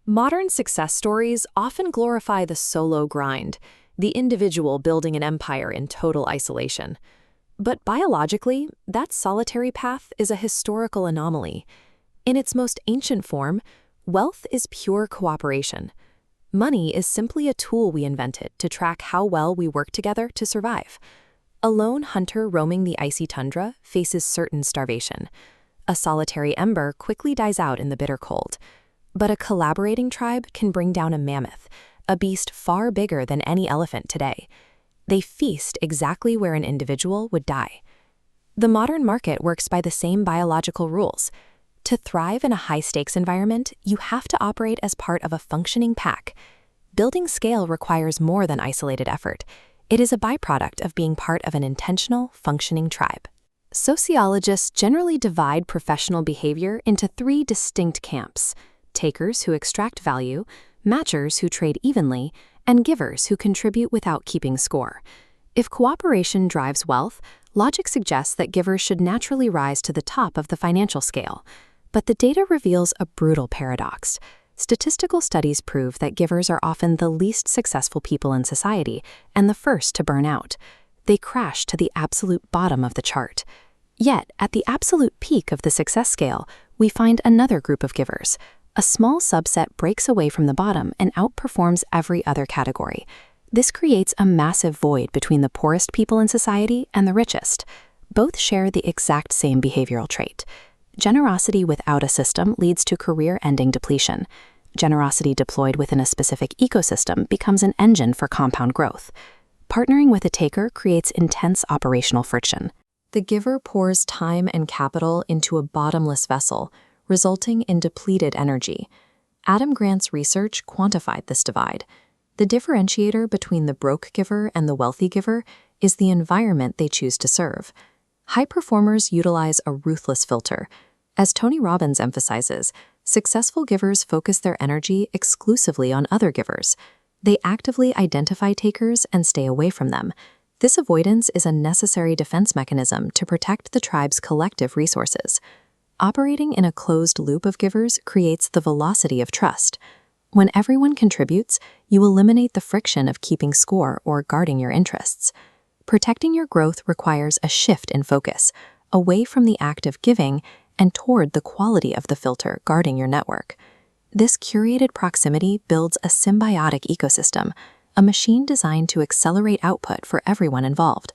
Modern success stories often glorify the solo grind, the individual building an empire in total isolation. But biologically, that solitary path is a historical anomaly. In its most ancient form, wealth is pure cooperation. Money is simply a tool we invented to track how well we work together to survive. A lone hunter roaming the icy tundra faces certain starvation. A solitary ember quickly dies out in the bitter cold. But a collaborating tribe can bring down a mammoth, a beast far bigger than any elephant today. They feast exactly where an individual would die. The modern market works by the same biological rules. To thrive in a high-stakes environment, you have to operate as part of a functioning pack. Building scale requires more than isolated effort. It is a byproduct of being part of an intentional, functioning tribe. Sociologists generally divide professional behavior into three distinct camps: takers who extract value, matchers who trade evenly, and givers who contribute without keeping score. If cooperation drives wealth, logic suggests that givers should naturally rise to the top of the financial scale. But the data reveals a brutal paradox. Statistical studies prove that givers are often the least successful people in society and the first to burn out. They crash to the absolute bottom of the chart. Yet, at the absolute peak of the success scale, we find another group of givers. A small subset breaks away from the bottom and outperforms every other category. This creates a massive void between the poorest people in society and the richest. Both share the exact same behavioral trait. Generosity without a system leads to career-ending depletion. Generosity deployed within a specific ecosystem becomes an engine for compound growth. Partnering with a taker creates intense operational friction. The giver pours time and capital into a bottomless vessel, resulting in depleted energy. Adam Grant's research quantified this divide. The differentiator between the broke giver and the wealthy giver is the environment they choose to serve. High performers utilize a ruthless filter. As Tony Robbins emphasizes, successful givers focus their energy exclusively on other givers. They actively identify takers and stay away from them. This avoidance is a necessary defense mechanism to protect the tribe's collective resources. Operating in a closed loop of givers creates the velocity of trust. When everyone contributes, you eliminate the friction of keeping score or guarding your interests. Protecting your growth requires a shift in focus, away from the act of giving and toward the quality of the filter guarding your network. This curated proximity builds a symbiotic ecosystem, a machine designed to accelerate output for everyone involved.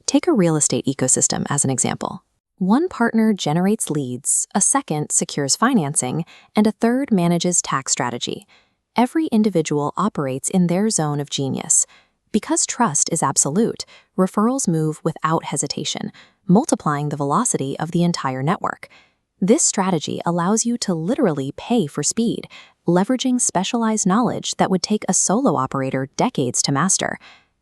Take a real estate ecosystem as an example. One partner generates leads, a second secures financing, and a third manages tax strategy. Every individual operates in their zone of genius. Because trust is absolute, referrals move without hesitation, multiplying the velocity of the entire network. This strategy allows you to literally pay for speed, leveraging specialized knowledge that would take a solo operator decades to master.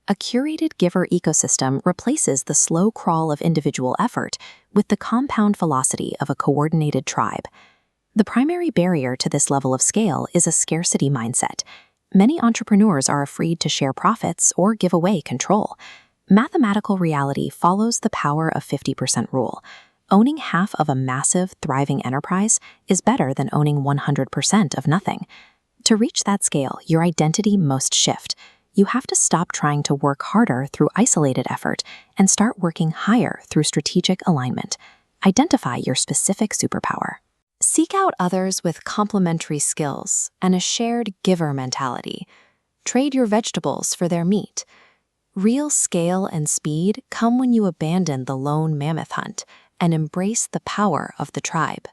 A curated giver ecosystem replaces the slow crawl of individual effort with the compound velocity of a coordinated tribe. The primary barrier to this level of scale is a scarcity mindset. Many entrepreneurs are afraid to share profits or give away control. Mathematical reality follows the power of 50% rule. Owning half of a massive, thriving enterprise is better than owning 100% of nothing. To reach that scale, your identity must shift. You have to stop trying to work harder through isolated effort and start working higher through strategic alignment. Identify your specific superpower. Seek out others with complementary skills and a shared giver mentality. Trade your vegetables for their meat. Real scale and speed come when you abandon the lone mammoth hunt and embrace the power of the tribe.